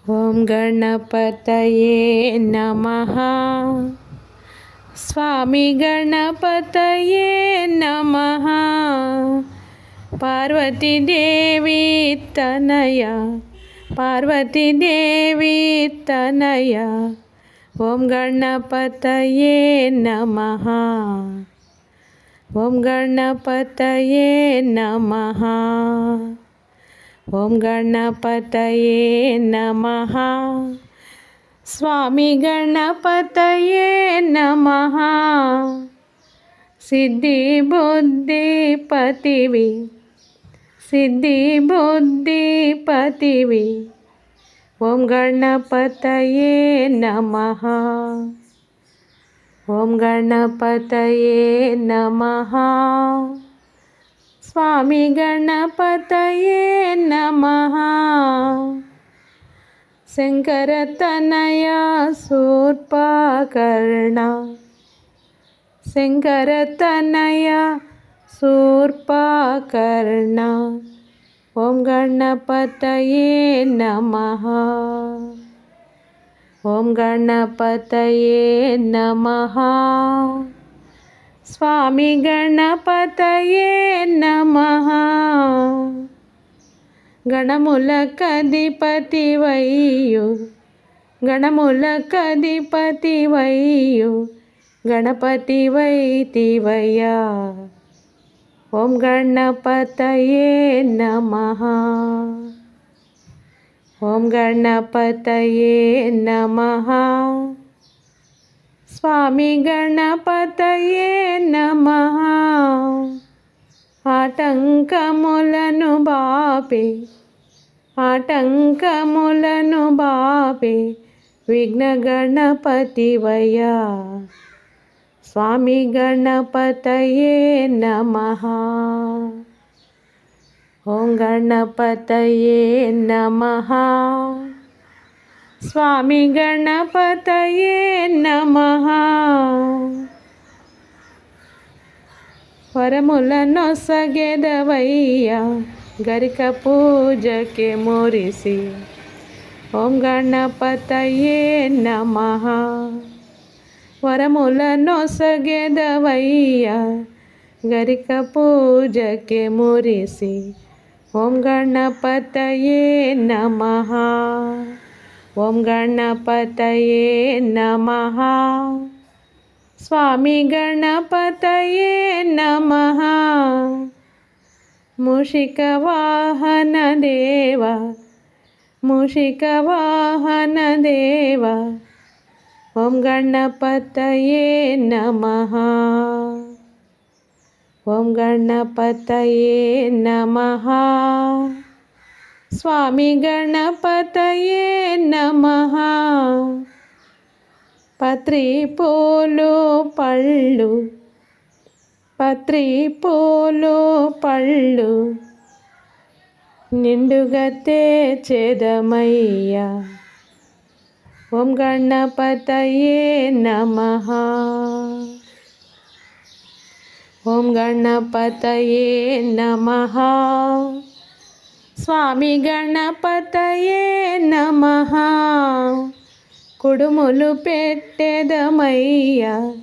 ఓం గణపతయే నమః. స్వామి గణపతయే నమః. పార్వతీదేవి తనయ, పార్వతీదేవి తనయ. ఓం గణపతయే నమః. ఓం గణపతయే నమః. ఓం గణపతయే నమః. స్వామి గణపతయే నమః. సిద్ధి బుద్ధి పతివి, సిద్ధి బుద్ధి పతివి. ఓం గణపతయే నమః. ఓం గణపతయే నమః. స్వామి గణపతయే నమః. శంకర తనయ శూర్పకర్ణ, శంకర తనయ శూర్పకర్ణ. ఓం గణపతయే నమః. ఓం గణపతయే నమః. స్వామి గణపతయే నమః. గణములకధిపతివయ్యు, గణములకధిపతివయ్యు గణపతివైతివయ్యా. ఓం గణపతయే నమః. ఓం గణపతయే నమః. స్వామి గణపతయే నమః. ఆటంకములను బాపే, ఆటంకములను బాపే విఘ్న గణపతివయ్యా. స్వామి గణపతయే నమః. ఓం గణపతయే నమః. స్వామి గణపతయే నమః. వరములనొసగెదవయ్యా గరిక పూజకే మురిసి. ఓం గణపతయే నమః. వరములనొసగెదవయ్యా గరిక పూజకే మురిసి. ఓం గణపతయే నమః. ఓం గణపతయే నమః. స్వామి గణపతయే నమః. మూషిక వాహన దేవ, మూషిక వాహన దేవ. ఓం గణపతయే నమః. ఓం గణపతయే నమః. స్వామి గణపతయే నమః. పత్రి పూలు పళ్ళు, పత్రి పూలు పళ్ళు నిండుగా తెచెదమయ్యా. ఓం గణపతయే నమః. ఓం గణపతయే నమః. స్వామి గణపతయే నమః. కుడుములు పెట్టెదమయ్యా,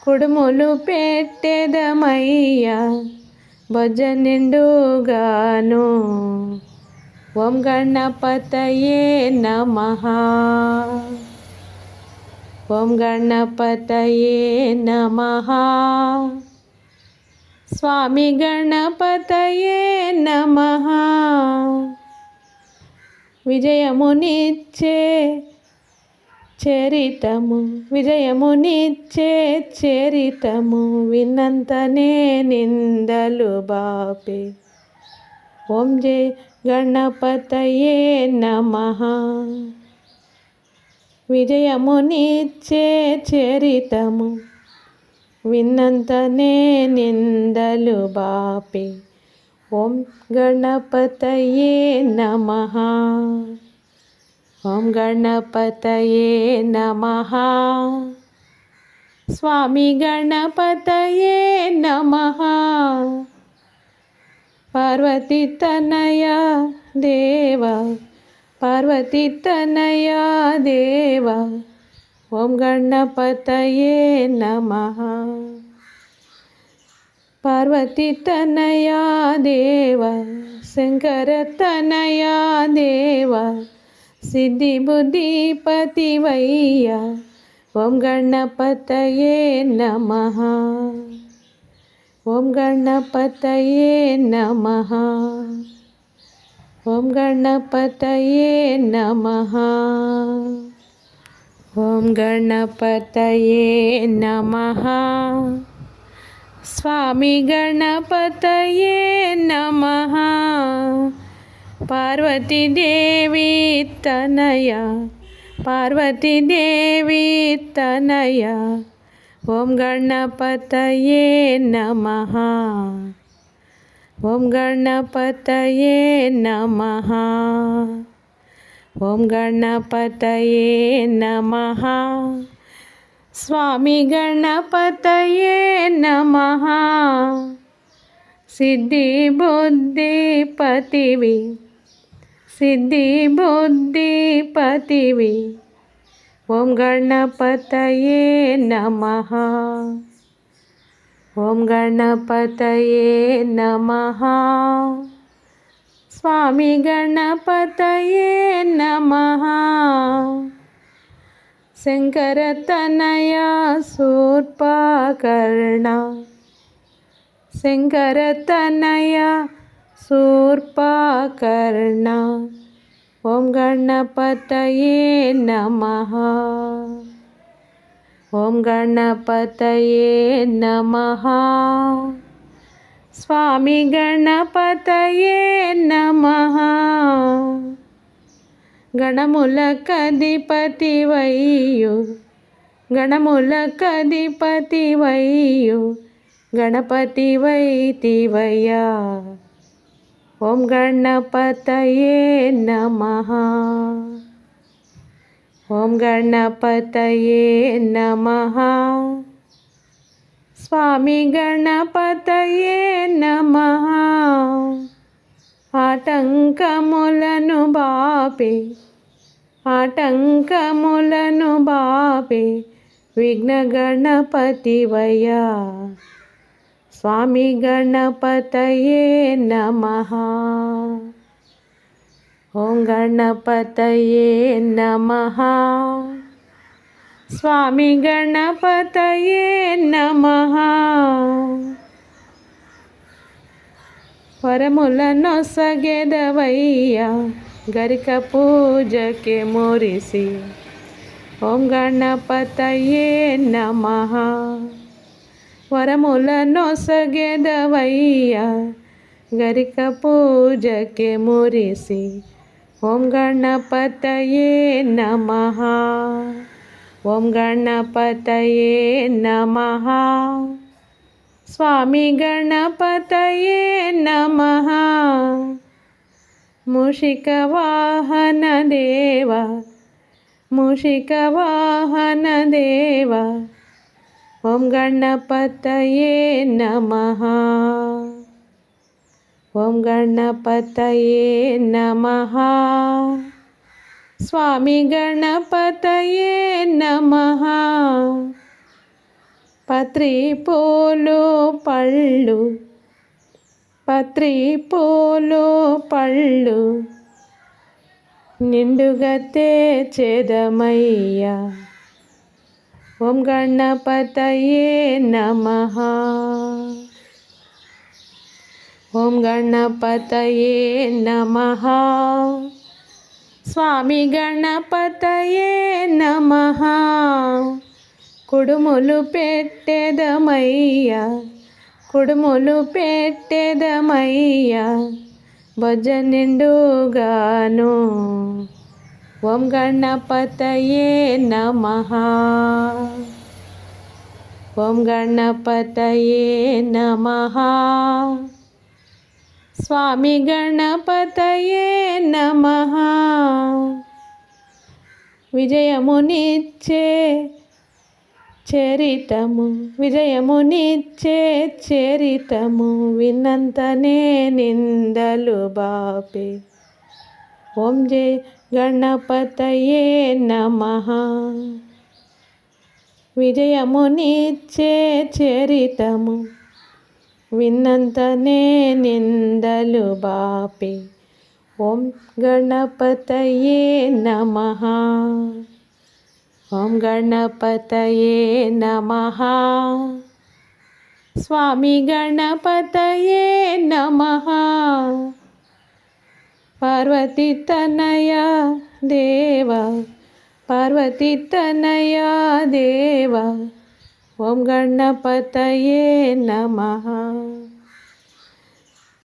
కుడుములు పెట్టెదమయ్యా భోజ నిండుగాను. ఓం గణపతయే నమః. ఓం గణపతయే నమః. స్వామి గణపతయే నమః. విజయమునిచ్చే చరితము, విజయమునిచ్చే చరితము విన్నంతనే నిందలు బాపే. ఓం జయ గణపతయే నమః. విజయమునిచ్చే చరితము విన్నంతనే నిందలు బాపే. ఓం గణపతయే నమః. ఓం గణపతయే నమః. స్వామి గణపతయే నమః. పార్వతీ తనయ దేవ, పార్వతీ తనయా దేవ ఓం గణపతయే నమః. పార్వతీ తనయా దేవ శంకర తనయా దేవ సిద్ధి బుద్ధిపతి వయ్య ఓం గణపతయే నమః. ఓం గణపతయే నమః. ఓం గణపతయే నమః. ఓం గణపతయే నమః. స్వామి గణపతయే నమః. పార్వతీదేవి తనయ పార్వతీదేవి తనయ ఓం గణపతయే నమః. ఓం గణపతయే నమః. ఓం గణపతయే నమః. స్వామి గణపతయే నమః. సిద్ధి బుద్ధిపతివి సిద్ధి బుద్ధిపతివి ఓం గణపతయే నమః. ఓం గణపతయే నమః. స్వామి గణపతయే నమః. శంకర తనయ శూర్పకర్ణ శంకర తనయ శూర్పకర్ణ ఓం గణపతయే నమః. ఓం గణపతయే నమః. స్వామి గణపతయే నమః. గణములకధిపతి వయ్యు గణములకధిపతి వయ్యు గణపతి వైతివయ్యా ఓం గణపతయే నమః. ఓం గణపతయే నమః. స్వామి గణపతయే నమః. ఆటంకములను బాపే ఆటంకములను బాపే విఘ్న గణపతివయ్యా స్వామి గణపతయే నమః. ఓం గణపతయే నమః. స్వామి గణపతయే నమః. వరములనొసగెదవయ్యా గరిక పూజకే మురిసి ఓం గణపతయే నమః. వరములనొసగెదవయ్యా గరిక పూజకే మురిసి ఓం గణపతయే నమః. ఓం గణపతయే నమః. స్వామి గణపతయే నమః. మూషిక వాహన దేవ మూషిక వాహన దేవ ఓం గణపతయే నమః. ఓం గణపతయే నమః. స్వామి గణపతయే నమః. పత్రి పూలు పళ్ళు పత్రి పూలు పళ్ళు నిండుగా తెచెదమయ్యా ఓం గణపతయే నమః. ఓం గణపతయే నమః. స్వామి గణపతయే నమః. కుడుములు పెట్టెదమయ్యా కుడుములు పెట్టెదమయ్యా బొజ్జ నిండుగాను ఓం గణపతయే నమః. ఓం గణపతయే నమః. స్వామి గణపతయే నమః. విజయమునిచ్చే చరితము విజయమునిచ్చే చరితము విన్నంతనే నిందలు బాపే ఓం గణపతయే నమః. విజయమునిచ్చే చరితము విన్నంతనే నిందలు బాపే ఓం గణపతయే నమః. ఓం గణపతయే నమః. స్వామి గణపతయే నమః. పార్వతీ తనయ దేవ పార్వతీ తనయ దేవ ఓం గణపతయే నమః.